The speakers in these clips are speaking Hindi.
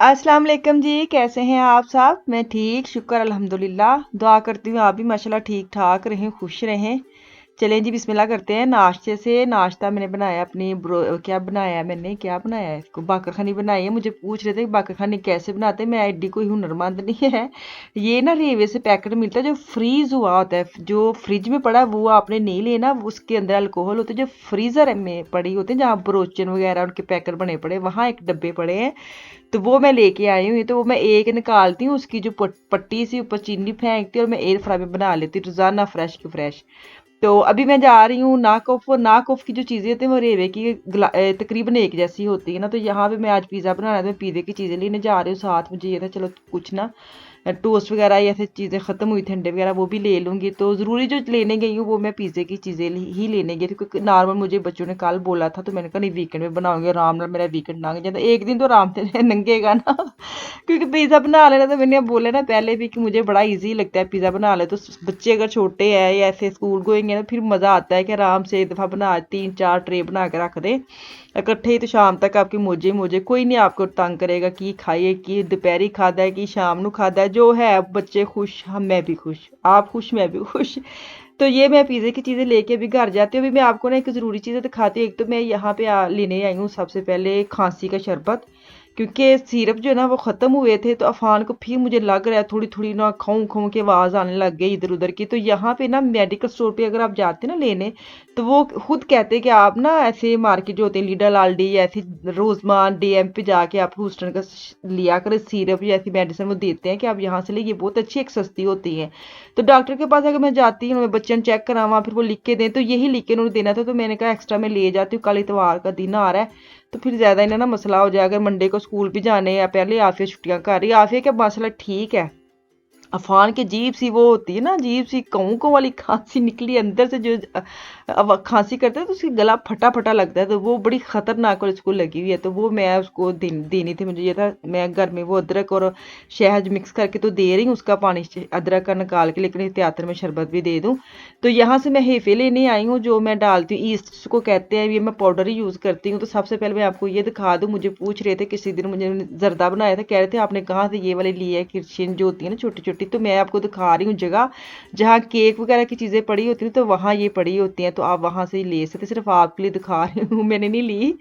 अस्सलाम वालेकुम जी, कैसे हैं आप सब? मैं ठीक, शुक्र अल्हम्दुलिल्लाह। दुआ करती हूँ आप भी माशाल्लाह ठीक ठाक रहें, खुश रहें। चलें जी बिस्मिल्लाह करते हैं नाश्ते से। नाश्ता मैंने बनाया अपनी क्या बनाया मैंने, क्या बनाया है इसको, बाकरखानी बनाई है। मुझे पूछ रहे थे कि बाकरखानी कैसे बनाते हैं, मैं एडी कोई हुनरमंद नहीं है। ये ना रेवे से पैकेट मिलता है जो फ्रीज हुआ होता है, जो फ्रिज में पड़ा है वो आपने नहीं लेना। उसके अंदर अल्कोहल होते हैं, जो फ्रीजर में पड़ी होते हैं, जहाँ ब्रोचन वगैरह उनके पैकेट बने पड़े, वहाँ एक डब्बे पड़े हैं। तो वो मैं लेके आई हुई, तो वो मैं एक निकालती हूँ, उसकी जो पट्टी सी ऊपर चीनी फेंकती हूँ और मैं एयर फ्राई में बना लेती हूँ रोजाना, फ्रेश की फ्रेश। तो अभी मैं जा रही हूँ नाकफ। नाकफ की जो चीज़ें होती हैं वो रेवे की तकरीबन एक जैसी होती है ना। तो यहाँ पे मैं आज पिज़्ज़ा बनाना है, तो मैं पिज़्ज़े की चीज़ें लेने जा रही हूँ साथ। मुझे ये था चलो कुछ ना टोस्ट वगैरह या ऐसे चीज़ें ख़त्म हुई थी, अंडे वगैरह वो भी ले लूँगी। तो ज़रूरी जो लेने गई हूँ वो मैं पिज़्ज़े की चीज़ें ही लेने गई थी, क्योंकि नॉर्मल मुझे बच्चों ने कल बोला था, तो मैंने कहा नहीं वीकेंड में बनाऊंगी, आराम नाल मेरा वीकेंड लंघ जाता। एक दिन तो आराम से लंघेगा ना क्योंकि पिज़्ज़ा बना लेना, तो मैंने बोला ना पहले भी कि मुझे बड़ा ईजी लगता है पिज़्ज़ा बना ले। तो बच्चे अगर छोटे हैं या ऐसे स्कूल गोएंगे ना, फिर मज़ा आता है कि आराम से एक दफ़ा बना 3-4 ट्रे बना के रख दे इकट्ठे ही, तो शाम तक आपकी मोजे मोजे कोई नहीं आपको तंग करेगा कि खाइए, कि दोपहरी खादा है कि शाम को खादा है, जो है बच्चे खुश, हम मैं भी खुश, आप खुश मैं भी खुश। तो ये मैं पिज़्ज़े की चीज़ें लेके अभी घर जाती हूँ। अभी मैं आपको ना एक ज़रूरी चीज़ दिखाती हूँ। एक तो मैं यहाँ पे लेने आई हूँ सबसे पहले खांसी का शरबत, क्योंकि सिरप जो है ना वो ख़त्म हुए थे। तो अफान को फिर मुझे लग रहा है थोड़ी थोड़ी ना खाऊं खाऊं की आवाज़ आने लग गई इधर उधर की। तो यहाँ पे ना मेडिकल स्टोर पे अगर आप जाते हैं ना लेने, तो वो खुद कहते हैं कि आप ना ऐसे मार्केट जो होते हैं लीडल आल्डी या ऐसी रोजमान डीएम पे जाके आप हूस्टन का लिया करें सिरप या ऐसी मेडिसिन वो देते हैं कि आप यहाँ से लिए, बहुत अच्छी एक सस्ती होती है। तो डॉक्टर के पास अगर मैं जाती हूँ, मैं बच्चे ने चेक करावा, फिर वो लिख के दें, तो यही लिख के उन्होंने देना था। तो मैंने कहा एक्स्ट्रा मैं ले जाती हूँ, कल इतवार का दिन आ रहा है, तो फिर ज़्यादा इन्हें ना मसला हो जाए। अगर मंडे को स्कूल भी जाने या पहले आफिया छुट्टियां कर रही, आफिया का मसला ठीक है। अफान की अजीब सी वो होती है ना, अजीब सी कौं वाली खांसी निकली अंदर से, जो अब खांसी करता है तो उसकी गला फटा फटा लगता है, तो वो बड़ी खतरनाक और उसको लगी हुई है। तो वो मैं उसको देनी थी। मुझे ये था मैं घर में वो अदरक और शहद मिक्स करके तो दे रही हूँ, उसका पानी अदरक का निकाल के, लेकिन एहतियातन में शरबत भी दे दूँ। तो यहाँ से मैं हेफे लेने आई हूँ, जो मैं डालती हूँ ईस्ट जिसको कहते हैं, ये मैं पाउडर ही यूज़ करती हूँ। तो सबसे पहले मैं आपको ये दिखा दूँ, मुझे पूछ रहे थे किसी दिन, मुझे जर्दा बनाया था, कह रहे थे आपने कहाँ से ये वाली ली है, किचन जो होती है ना छोटी छोटी। तो मैं आपको दिखा रही हूँ जगह जहाँ केक वगैरह की चीज़ें पड़ी होती हैं, तो वहाँ ये पड़ी होती हैं, तो आप वहाँ से ही ले सकते। सिर्फ आपके लिए दिखा रही हूँ, मैंने नहीं ली।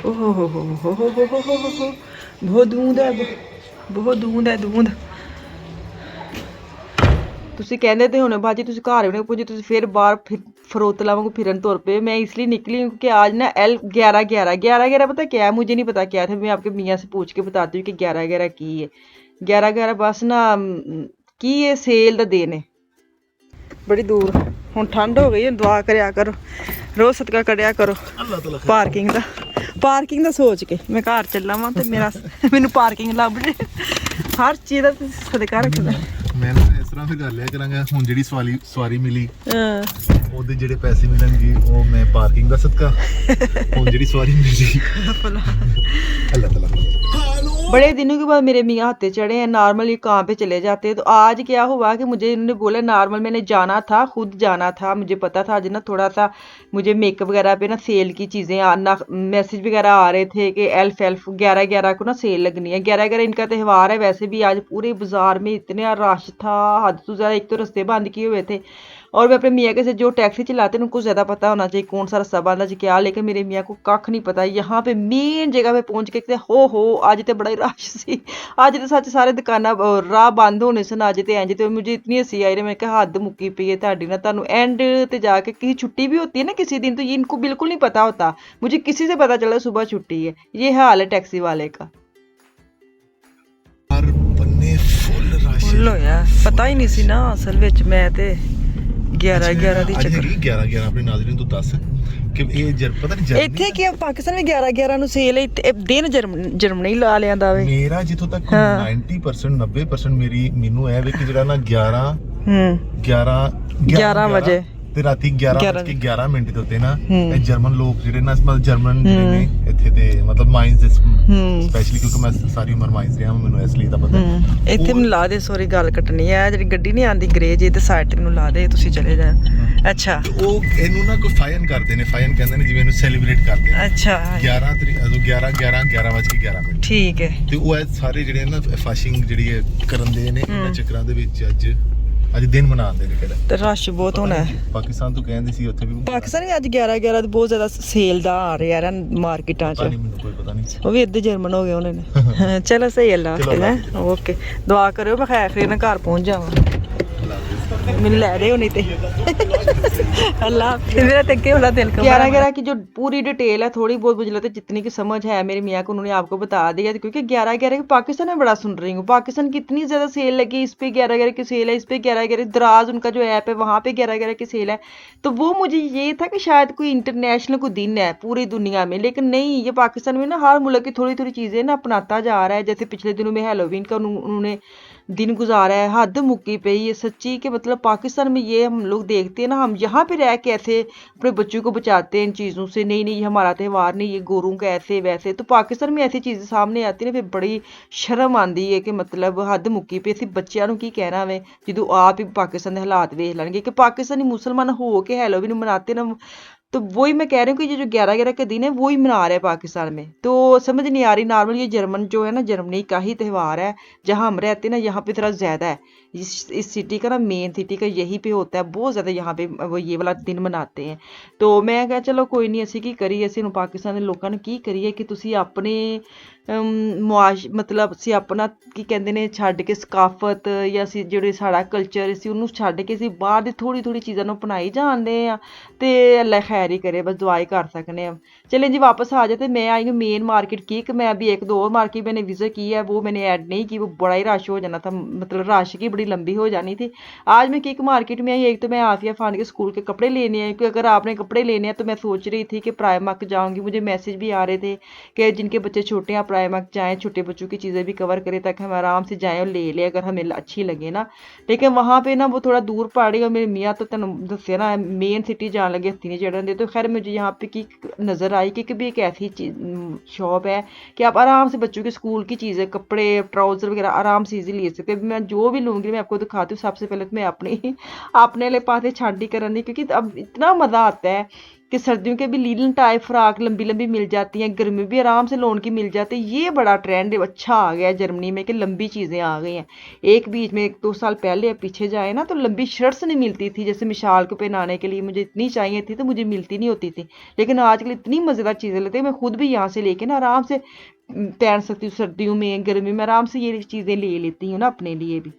ओहो हो, बहुत दूध है, बहुत दूध है दूध। ਤੁਸੀਂ ਕਹਿੰਦੇ ਤੇ ਹੁਣ ਬਾਜੀ ਤੁਸੀਂ ਘਰ ਵੀ ਨਹੀਂ ਪੁੱਜੇ, ਤੁਸੀਂ ਫਿਰ ਬਾਹਰ ਫਿਰ फरोतला वांगू फिरन तौर पे। मैं इसलिए निकली हूँ क्योंकि आज ना L11 11 पता क्या है, मुझे नहीं पता क्या था। मैं आपके मियाँ से पूछ के बताती हूँ कि 11 11 की है। 11 11 बस ना की है सेल दा दिन है। बड़ी दूर ਹੁਣ ਠੰਡ ਹੋ ਗਈ ਹੈ, ਦੁਆ ਕਰਿਆ ਕਰੋ, ਰੋਜ਼ ਸਦਕਾ ਕਰਿਆ ਕਰੋ ਪਾਰਕਿੰਗ ਦਾ ਸੋਚ ਕੇ। ਮੈਂ ਘਰ ਚੱਲਾਂ ਵਾਂ ਤੇ ਮੈਨੂੰ ਪਾਰਕਿੰਗ ਲੱਭ ਜੇ, ਹਰ ਚੀਜ਼ ਦਾ ਸਦਕਾ ਰੱਖਣਾ। ਮੈਂ ਨਾ ਇਸ ਤਰ੍ਹਾਂ ਫਿਰ ਕਰ ਲਿਆ ਕਰਾਂਗਾ, ਹੁਣ ਜਿਹੜੀ ਸਵਾਰੀ ਮਿਲੀ ਉਹਦੇ ਜਿਹੜੇ ਪੈਸੇ ਮਿਲਣਗੇ ਉਹ ਮੈਂ ਪਾਰਕਿੰਗ ਦਾ ਸਦਕਾ, ਹੁਣ ਜਿਹੜੀ ਸਵਾਰੀ ਮਿਲੀ अल्लाह ताला। बड़े दिनों के बाद मेरे मियाँ हत्थे चढ़े हैं, नॉर्मल ये काम पे चले जाते हैं। तो आज क्या हुआ कि मुझे इन्होंने बोला, नॉर्मल मैंने जाना था, खुद जाना था, मुझे पता था आज ना थोड़ा सा मुझे मेकअप वगैरह पे ना सेल की चीज़ें आना, मैसेज वगैरह आ रहे थे कि एल्फ 11 11 को ना सेल लगनी है। 11 11 इनका त्यौहार है। वैसे भी आज पूरे बाजार में इतना रश था, हद से ज़्यादा। एक तो रास्ते बंद किए हुए थे, और मैं अपने मियाँ के से जो टैक्सी चलाते हैं उनको ज़्यादा पता होना चाहिए कौन सा रास्ता बंद है क्या, लेकिन मेरे मियाँ को कख नहीं पता। यहाँ पे मेन जगह पे पहुँच के हो अज तो बड़ा ही रश सी, अज तो सच सारे दुकाना राह बंद होने सन अज तो इंज। तो मुझे इतनी हंसी आई, मैं कहा हद मुक्की पई है ताड़ी ना, तुहानू एंड ते जाके किसी छुट्टी भी होती है ना किसी दिन, तो ये इनको बिल्कुल नहीं पता होता। मुझे किसी से पता चला सुबह छुट्टी है। ये हाल है टैक्सी वाले का। फुल होया, पता ही नहीं सी ना असल विच। मैं ते 11 11 ਦੀ ਚੱਕਰ 11 11 ਆਪਣੇ ਨਾਜ਼ਰੀਨ ਤੋਂ ਦੱਸ ਕਿ ਇਹ ਪਤਾ ਨਹੀਂ ਜਰਮਨੀ ਇੱਥੇ ਕੀ ਪਾਕਿਸਤਾਨ ਵਿੱਚ 11 11 ਨੂੰ ਸੇਲ ਹੈ, ਦਿਨ ਜਰਮਨੀ ਲਾ ਲਿਆਂਦਾ ਵੇ। ਮੇਰਾ ਜਿੱਥੋਂ ਤੱਕ 90% 90% ਮੈਨੂੰ ਇਹ ਵੇ ਕਿ ਜਿਹੜਾ ਨਾ 11 11 11 ਵਜੇ ਤੇ ਰਾਤੀ 11:11 ਦੇ ਉੱਤੇ ਨਾ ਇਹ ਜਰਮਨ ਲੋਕ ਜਿਹੜੇ ਨਾ ਮਤਲਬ ਜਰਮਨ ਜਿਹੜੇ ਨੇ ਇੱਥੇ ਦੇ ਮਤਲਬ ਮਾਈਨਸ ਦੇ ਸਪੈਸ਼ਲੀ ਕਿਉਂਕਿ ਮੈਂ ਸਾਰੀ ਉਮਰ ਮਾਈਨਸ ਰਿਹਾ ਮੈਨੂੰ ਇਸ ਲਈ ਤਾਂ ਪਤਾ ਇੱਥੇ ਮੈਨੂੰ ਲਾ ਦੇ ਸੋਰੀ ਗੱਲ ਕੱਟਣੀ ਹੈ ਜਿਹੜੀ ਗੱਡੀ ਨਹੀਂ ਆਂਦੀ ਗਰੇਜ ਇਹ ਤੇ ਸਾਈਡ ਤੇ ਮੈਨੂੰ ਲਾ ਦੇ ਤੁਸੀਂ ਚਲੇ ਜਾਓ ਅੱਛਾ ਉਹ ਇਹਨੂੰ ਨਾ ਕੋਈ ਫਾਇਨ ਕਰਦੇ ਨੇ ਫਾਇਨ ਕਹਿੰਦੇ ਨੇ ਜਿਵੇਂ ਇਹਨੂੰ ਸੈਲੀਬ੍ਰੇਟ ਕਰਦੇ ਨੇ ਅੱਛਾ 11 ਤਰੀਕ 11:11 ਠੀਕ ਹੈ ਤੇ ਉਹ ਸਾਰੇ ਜਿਹੜੇ ਨਾ ਫਾਸ਼ਿੰਗ ਜਿਹੜੀ ਹੈ ਕਰਨ ਦੇ ਨੇ ਇਹਨਾਂ ਚੱਕਰਾਂ ਦੇ ਵਿੱਚ ਅੱਜ ਦਿਨ ਮਨਾਉਂਦੇ ਨੇ ਕਿਹੜਾ ਤੇ ਰਸ਼ ਬਹੁਤ ਹੋਣਾ ਹੈ ਪਾਕਿਸਤਾਨ ਤੋਂ ਕਹਿੰਦੇ ਸੀ ਉੱਥੇ ਵੀ ਪਾਕਿਸਤਾਨ ਵੀ ਅੱਜ 11 ਬਹੁਤ ਜ਼ਿਆਦਾ ਸੇਲ ਦਾ ਆ ਰਿਹਾ ਹੈ ਮਾਰਕੀਟਾਂ 'ਚ ਮੈਨੂੰ ਕੋਈ ਪਤਾ ਨਹੀਂ ਉਹ ਵੀ ਇੱਧਰ ਜਰਮਨ ਹੋ ਗਏ ਉਹਨਾਂ ਨੇ ਚਲੋ ਸਹੀ ਅੱਲਾ ਹਾਫਿਜ਼ ਹੈ ਓਕੇ ਦੁਆ ਕਰਿਓ ਮੈਂ ਖੈਰ ਫਿਰ ਨਾ ਘਰ ਪਹੁੰਚ ਜਾਵਾਂ ਮੈਨੂੰ ਲੈ रहे हो नहीं थे अल्लाह मेरा तक के वाला दिल 11 की जो पूरी डिटेल है थोड़ी बहुत मुझे लगता है जितनी की समझ है मेरे मियाँ को उन्होंने आपको बता दिया क्योंकि 11 पाकिस्तान में बड़ा सुन रही हूँ पाकिस्तान की इतनी ज़्यादा सेल लगी इस पे 11 की सेल है इस पे 11 दराज उनका जो ऐप है वहाँ पे 11 की सेल है तो वो मुझे ये था कि शायद कोई इंटरनेशनल कोई दिन है पूरी दुनिया में लेकिन नहीं ये पाकिस्तान में ना हर मुल्क की थोड़ी थोड़ी चीज़ें ना अपनाता जा रहा है जैसे पिछले दिनों में हैलोवीन का उन्होंने दिन गुजारा है हद मुक्की पे ये सच्ची के मतलब पाकिस्तान में ये हम लोग देखते हैं ना हम यहाँ पे रह के ऐसे अपने बच्चों को बचाते हैं इन चीज़ों से नहीं नहीं ये हमारा त्यौहार नहीं ये गोरों का ऐसे वैसे तो पाकिस्तान में ऐसी चीज़ें सामने आती है ना फिर बड़ी शर्म आती है कि मतलब हद मुक्की पे सिर्फ बच्चों को की कहना वे जो आप ही पाकिस्तान के हालात वेख लेंगे कि पाकिस्तानी मुसलमान हो के हैलोवीन मनाते ना तो वही मैं कह रही हूँ कि ये जो 11 के दिन है वही मना रहे हैं पाकिस्तान में तो समझ नहीं आ रही नॉर्मल ये जर्मन जो है ना जर्मनी का ही त्यौहार है जहाँ हम रहते हैं ना यहाँ पे थोड़ा ज़्यादा है इस सिटी का ना मेन सिटी का यहीं पे होता है बहुत ज़्यादा यहाँ पे वो ये वाला दिन मनाते हैं तो मैं कहा चलो कोई नहीं असी की करिए असी पाकिस्तान के लोगों ने की करिए कि तुसी अपने मुआश मतलब ਅਸੀਂ ਆਪਣਾ ਕੀ ਕਹਿੰਦੇ ਨੇ ਛੱਡ ਕੇ ਸਕਾਫਤ ਜਾਂ ਅਸੀਂ ਜਿਹੜੇ ਸਾਡਾ ਕਲਚਰ ਅਸੀਂ ਉਹਨੂੰ ਛੱਡ ਕੇ ਅਸੀਂ ਬਾਹਰ ਦੀ ਥੋੜੀ ਥੋੜੀ ਚੀਜ਼ਾਂ ਨੂੰ ਅਪਣਾਈ ਜਾਂਦੇ ਆ ਤੇ ਅੱਲਾ खैर ही करे बस दुआई कर सकने हम चलें जी वापस आ जाते मैं आई हूँ मेन मार्केट की कि मैं अभी एक दो और मार्केट मैंने विजिट की है वो मैंने ऐड नहीं की वो बड़ा ही रश हो जाना था मतलब रश की बड़ी लंबी हो जानी थी आज मैं किक मार्केट में आई एक तो मैं आफिया खान के स्कूल के कपड़े लेने आई क्योंकि अगर आपने कपड़े लेने हैं तो मैं सोच रही थी कि प्राइमक जाऊँगी मुझे मैसेज भी आ रहे थे कि जिनके बच्चे छोटे हैं प्राइमक जाएँ छोटे बच्चों की चीज़ें भी कवर करें ताकि हम आराम से जाएँ और ले लें अगर हमें अच्छी लगे ना लेकिन वहाँ पर ना वो थोड़ा दूर पड़ रही और मेरे मियाँ तो तुम दसिया ना मेन सिटी जान लगे हत्थी नहीं चढ़न दे तो खैर मुझे यहाँ पे की नज़र आई कि भी एक ऐसी शॉप है कि आप आराम से बच्चों के स्कूल की चीज़ें कपड़े ट्राउज़र वगैरह आराम से इजी ले सकते हैं मैं जो भी लूँगी मैं आपको दिखाती हूँ सबसे पहले तो मैं अपने लिए पासे छाड़ी करनी क्योंकि अब इतना मज़ा आता है कि सर्दियों के भी लीलन टाइप फ्राक लंबी लंबी मिल जाती हैं गर्मी भी आराम से लोन की मिल जाती है ये बड़ा ट्रेंड अच्छा आ गया है जर्मनी में कि लंबी चीज़ें आ गई हैं एक बीच में 1-2 साल पहले पीछे जाए ना तो लंबी शर्ट्स नहीं मिलती थी जैसे मिसाल को पहनाने के लिए मुझे इतनी चाहिए थी तो मुझे मिलती नहीं होती थी लेकिन आजकल इतनी मज़ेदार चीज़ें लेते हैं मैं खुद भी यहाँ से लेके ना आराम से पहन सकती हूँ सर्दियों में गर्मी में आराम से ये चीज़ें ले लेती हूँ ना अपने लिए भी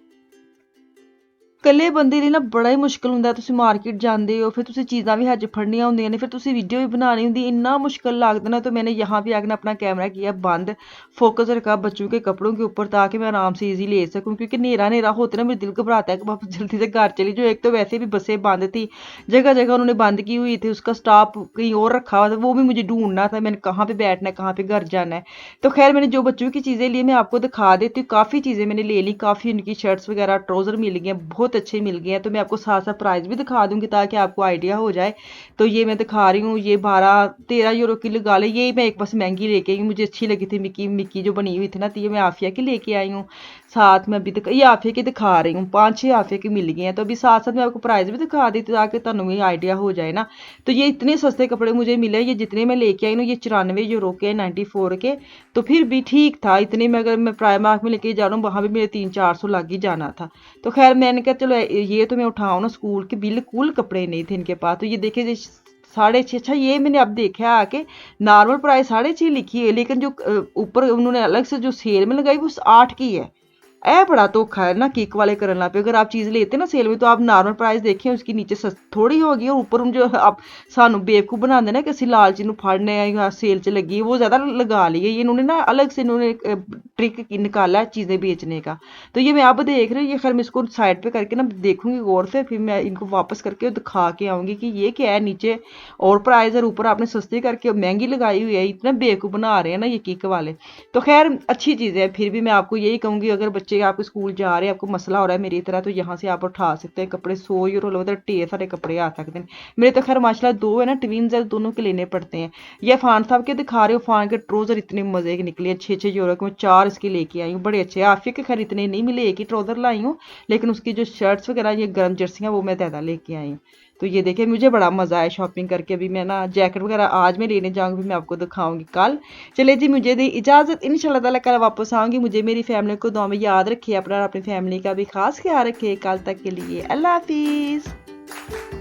ਕੱਲੇ ਬੰਦੇ ਲਈ ਨਾ ਬੜਾ ਹੀ ਮੁਸ਼ਕਲ ਹੁੰਦਾ ਤੁਸੀਂ ਮਾਰਕੀਟ ਜਾਂਦੇ ਹੋ ਫਿਰ ਤੁਸੀਂ ਚੀਜ਼ਾਂ ਵੀ ਹੱਥ ਫੜਨੀਆਂ ਹੁੰਦੀਆਂ ਨੇ ਫਿਰ ਤੁਸੀਂ ਵੀਡੀਓ ਵੀ ਬਣਾਣੀ ਹੁੰਦੀ ਇੰਨਾ मुश्किल लगता ना तो मैंने यहाँ भी आकर अपना कैमरा किया बंद फोकस रखा बच्चों के कपड़ों के ऊपर ताकि मैं आराम से इजी ले सकूँ क्योंकि नेरा होते ना मेरे दिल घबराता है कि वापस जल्दी से घर चली जो एक तो वैसे भी बसें बंद थी जगह जगह उन्होंने बंद की हुई थी उसका स्टाफ कहीं और रखा हुआ था वो भी मुझे ढूंढना था मैंने कहाँ पे बैठना है कहाँ पे घर जाना है तो खैर मैंने जो बच्चों की चीज़ें ली मैं आपको दिखा देती हूँ काफ़ी चीज़ें मैंने ले ली काफ़ी उनकी शर्ट्स वगैरह ट्राउज़र मिल गए बहुत अच्छे मिल गए हैं तो मैं आपको साथ साथ प्राइस भी दिखा दूंगी ताकि आपको आइडिया हो जाए तो ये मैं दिखा रही हूँ ये 12-13 यूरो की लगा ले ये मैं एक बस महंगी लेके आई मुझे अच्छी लगी थी मिक्की जो बनी हुई थी ना तो ये मैं आफिया की लेके आई हूँ साथ में अभी ये आफिया की दिखा रही हूँ 5-6 आफिया की मिल गई हैं तो अभी साथ साथ मैं आपको प्राइस भी दिखा दी थी ताकि तुहानू भी आइडिया हो जाए ना तो ये इतने सस्ते कपड़े मुझे मिले ये जितने मैं लेके आई हूँ ये 94 यूरो के 94 के तो फिर भी ठीक था इतने में अगर मैं प्राइमार्क में लेके जा रहा हूँ वहाँ भी मेरे 300-400 लग ही जाना था तो खैर मैंने कहा चलो ये तो मैं उठाऊँ ना स्कूल के बिल्कुल कपड़े नहीं थे इनके पास तो ये देखिए 6.5 अच्छा ये मैंने अब देखा आके नॉर्मल प्राइस 6.5 लिखी है लेकिन जो ऊपर उन्होंने अलग से जो सेल में लगाई वो 8 की है ਇਹ बड़ा धोखा है ना किक वाले करन लग पे अगर आप चीज़ लेते ना सेल में तो आप नॉर्मल प्राइस देखें उसकी नीचे थोड़ी होगी और ऊपर जो आप सानू बेवकूफ़ बनाते ना कि असं लालची नू फड़ने या सेल च लगी है वो ज़्यादा लगा ली है इन्होंने ना अलग से इन्होंने ट्रिक निकाला है चीज़ें बेचने का तो ये मैं अब देख रही हूँ ये खैर मैं इसको साइड पे करके ना देखूंगी गौर से फिर मैं इनको वापस करके दिखा के आऊँगी कि ये क्या है नीचे और प्राइस है ऊपर आपने सस्ती करके महंगी लगाई हुई है इतना बेवकूफ़ बना रहे हैं ना ये किक वाले तो खैर अच्छी चीज़ है फिर भी मैं आपको यही कहूँगी अगर बच्चे आपके स्कूल जा रहे हैं, आपको मसला हो रहा है मेरी तरह, तो यहाँ से आप उठा सकते हैं कपड़े। 100 यूरो लो तो ढेर सारे कपड़े आ सकते हैं। मेरे तो खैर माशाल्लाह 2 है ना, ट्विन्स है, दोनों के लेने पड़ते हैं। ये फान साहब के दिखा रहे हो, फान के ट्राउजर इतने मजे के निकले, 6-6 यूरो के मैं 4 इसके लेके आई हूँ, बड़े अच्छे। आफिया के खैर इतने नहीं मिले, एक ही ट्राउजर लाई हूँ, लेकिन उसकी जो शर्ट्स वगैरह ये गर्म जर्सियाँ वो मैं ज़्यादा लेके आई हूँ। तो ये देखिए मुझे बड़ा मज़ा आया शॉपिंग करके। अभी मैं ना जैकेट वगैरह आज मैं लेने जाऊँगी, मैं आपको दिखाऊंगी कल। चले जी, मुझे दी इजाज़त, इंशाल्लाह ताला कल वापस आऊँगी। मुझे मेरी फैमिली को दुआ में याद रखिए अपना, अपनी फैमिली का भी खास ख्याल रखिए। कल तक के लिए अल्लाह हाफिज़।